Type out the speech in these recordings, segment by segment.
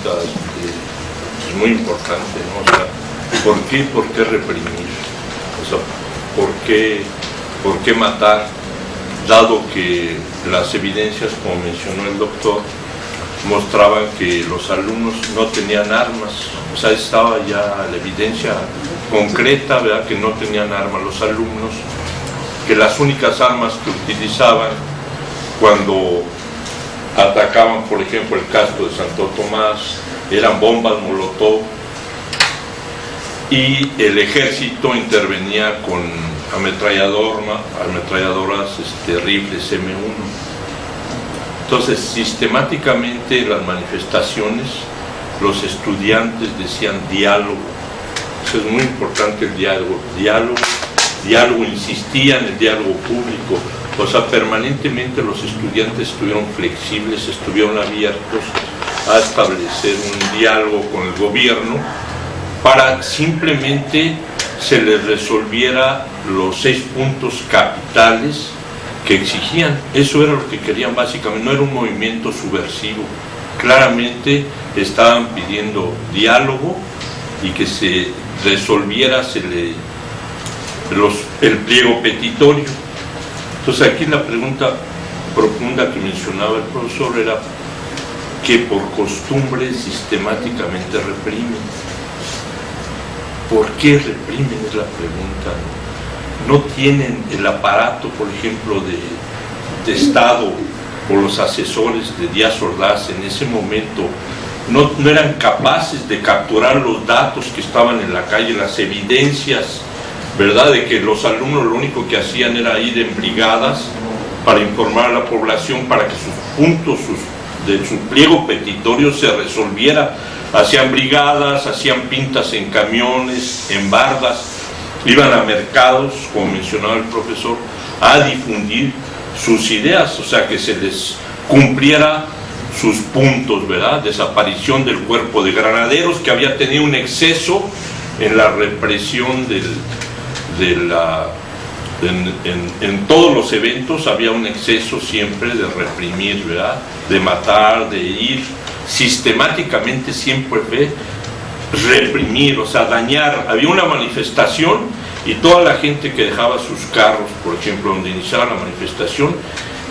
pregunta es muy importante, ¿no? O sea, ¿por qué reprimir? O sea, ¿por qué matar? Dado que las evidencias, como mencionó el doctor, mostraban que los alumnos no tenían armas. O sea, estaba ya la evidencia concreta, ¿verdad?, que no tenían armas los alumnos, que las únicas armas que utilizaban cuando atacaban, por ejemplo, el casco de Santo Tomás, eran bombas molotov, y el ejército intervenía con ametralladoras, rifles M1. Entonces, sistemáticamente en las manifestaciones, los estudiantes decían diálogo. Eso es muy importante, el diálogo, insistían en el diálogo público. O sea, permanentemente los estudiantes estuvieron flexibles, estuvieron abiertos a establecer un diálogo con el gobierno para simplemente se les resolviera los 6 puntos capitales que exigían. Eso era lo que querían básicamente, no era un movimiento subversivo. Claramente estaban pidiendo diálogo y que se resolviera el pliego petitorio. Entonces aquí la pregunta profunda que mencionaba el profesor era que por costumbre sistemáticamente reprimen. ¿Por qué reprimen? Es la pregunta. No tienen el aparato, por ejemplo, de Estado o los asesores de Díaz Ordaz en ese momento no eran capaces de capturar los datos que estaban en la calle, las evidencias, ¿verdad?, de que los alumnos lo único que hacían era ir en brigadas para informar a la población para que sus puntos de su pliego petitorio se resolviera. Hacían brigadas, hacían pintas en camiones, en bardas, iban a mercados, como mencionaba el profesor, a difundir sus ideas, o sea, que se les cumpliera sus puntos, ¿verdad? Desaparición del cuerpo de granaderos, que había tenido un exceso en la represión en todos los eventos, había un exceso siempre de reprimir, ¿verdad?, de matar, de ir sistemáticamente, siempre fue reprimir, o sea, dañar. Había una manifestación y toda la gente que dejaba sus carros, por ejemplo, donde iniciaba la manifestación,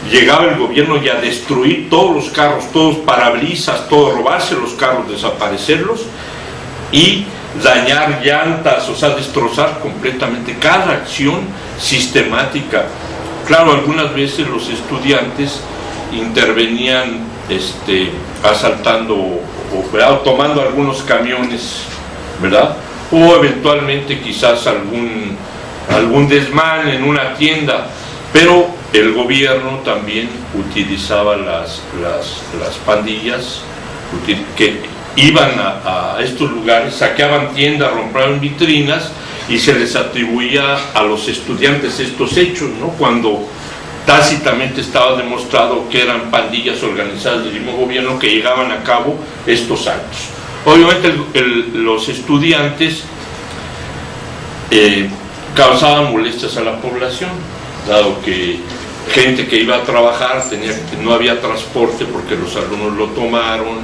llegaba el gobierno y a destruir todos los carros, todos parabrisas, todo, robarse los carros, desaparecerlos y dañar llantas, o sea, destrozar completamente cada acción sistemática. Claro, algunas veces los estudiantes intervenían asaltando o tomando algunos camiones, ¿verdad?, o eventualmente quizás algún desmán en una tienda, pero el gobierno también utilizaba las pandillas que iban a estos lugares, saqueaban tiendas, rompían vitrinas y se les atribuía a los estudiantes estos hechos, ¿no?, cuando tácitamente estaba demostrado que eran pandillas organizadas del mismo gobierno que llegaban a cabo estos actos. Obviamente los estudiantes causaban molestias a la población, dado que gente que iba a trabajar no había transporte porque los alumnos lo tomaron,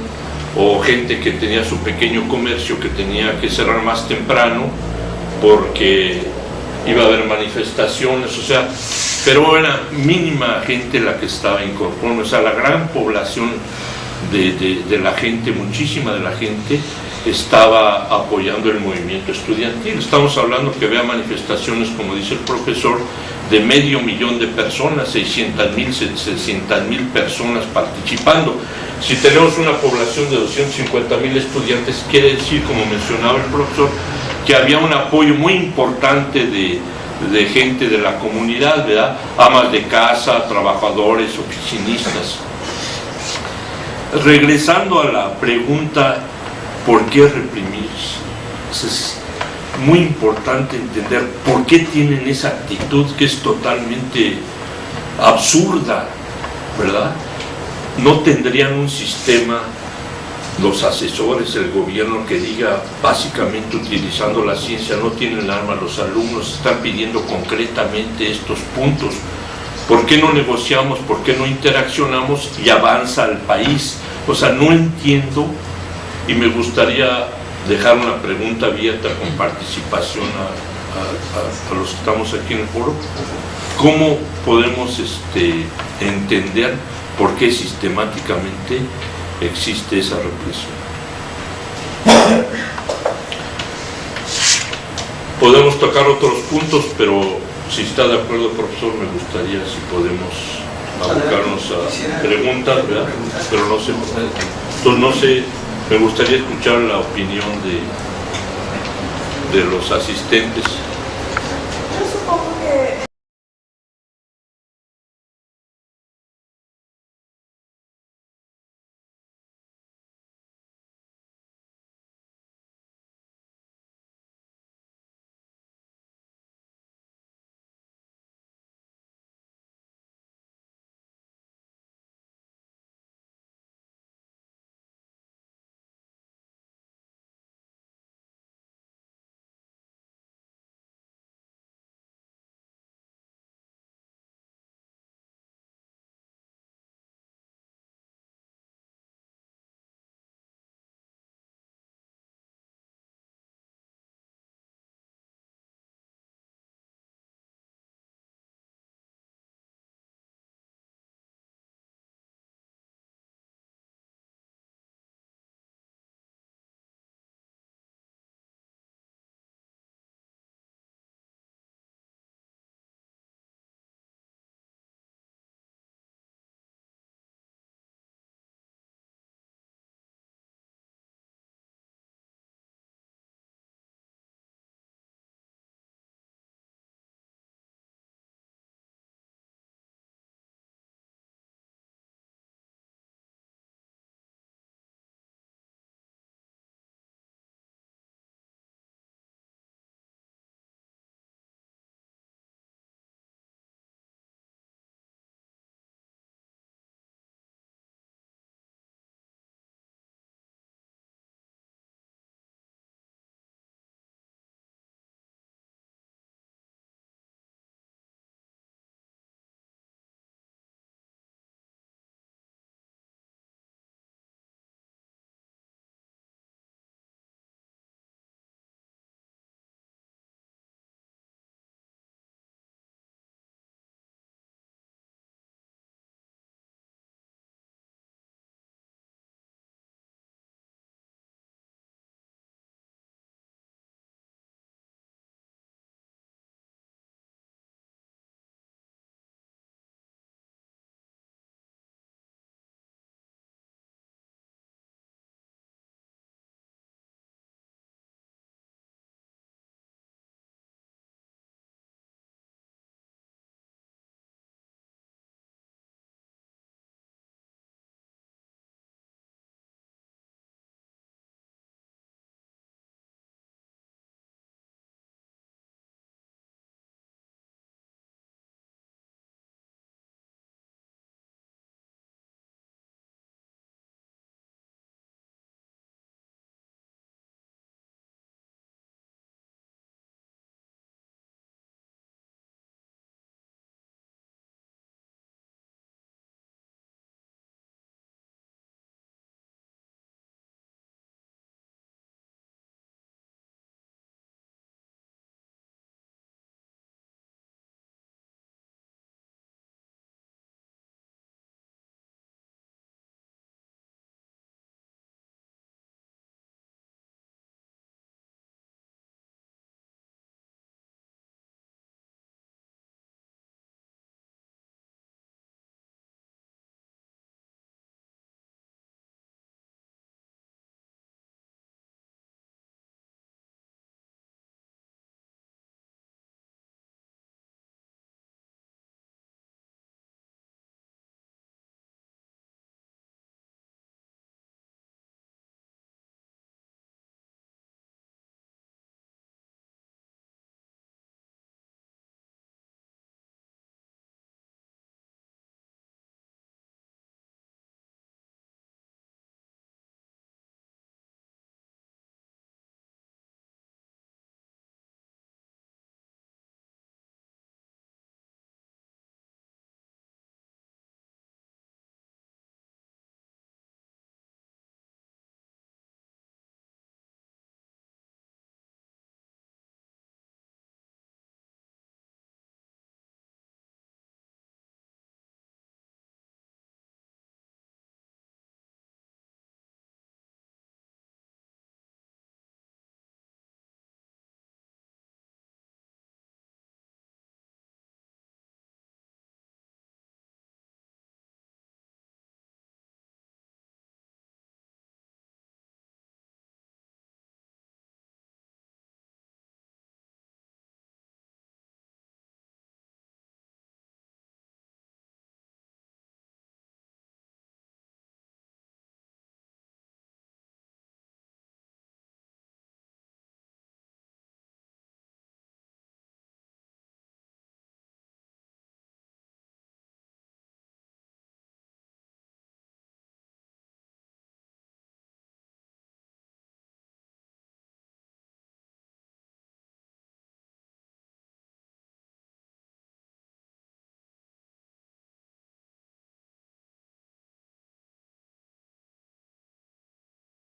o gente que tenía su pequeño comercio que tenía que cerrar más temprano porque iba a haber manifestaciones, o sea, pero era mínima gente la que estaba incorporando, o sea, la gran población de la gente, muchísima de la gente estaba apoyando el movimiento estudiantil. Estamos hablando que había manifestaciones, como dice el profesor, de 500,000 de personas, 600,000 personas participando. Si tenemos una población de 250,000 estudiantes, quiere decir, como mencionaba el profesor, que había un apoyo muy importante de gente de la comunidad, ¿verdad?, amas de casa, trabajadores, oficinistas. Regresando a la pregunta, ¿por qué reprimir? Es muy importante entender por qué tienen esa actitud que es totalmente absurda, ¿verdad? No tendrían un sistema, los asesores, el gobierno, que diga, básicamente utilizando la ciencia, no tienen arma los alumnos, están pidiendo concretamente estos puntos. ¿Por qué no negociamos? ¿Por qué no interaccionamos y avanza el país? O sea, no entiendo y me gustaría dejar una pregunta abierta con participación a los que estamos aquí en el foro. ¿Cómo podemos entender por qué sistemáticamente existe esa represión? Podemos tocar otros puntos, pero si está de acuerdo, profesor, me gustaría si podemos abocarnos a preguntas, ¿verdad? Pero no sé, entonces no sé, me gustaría escuchar la opinión de los asistentes. Yo supongo que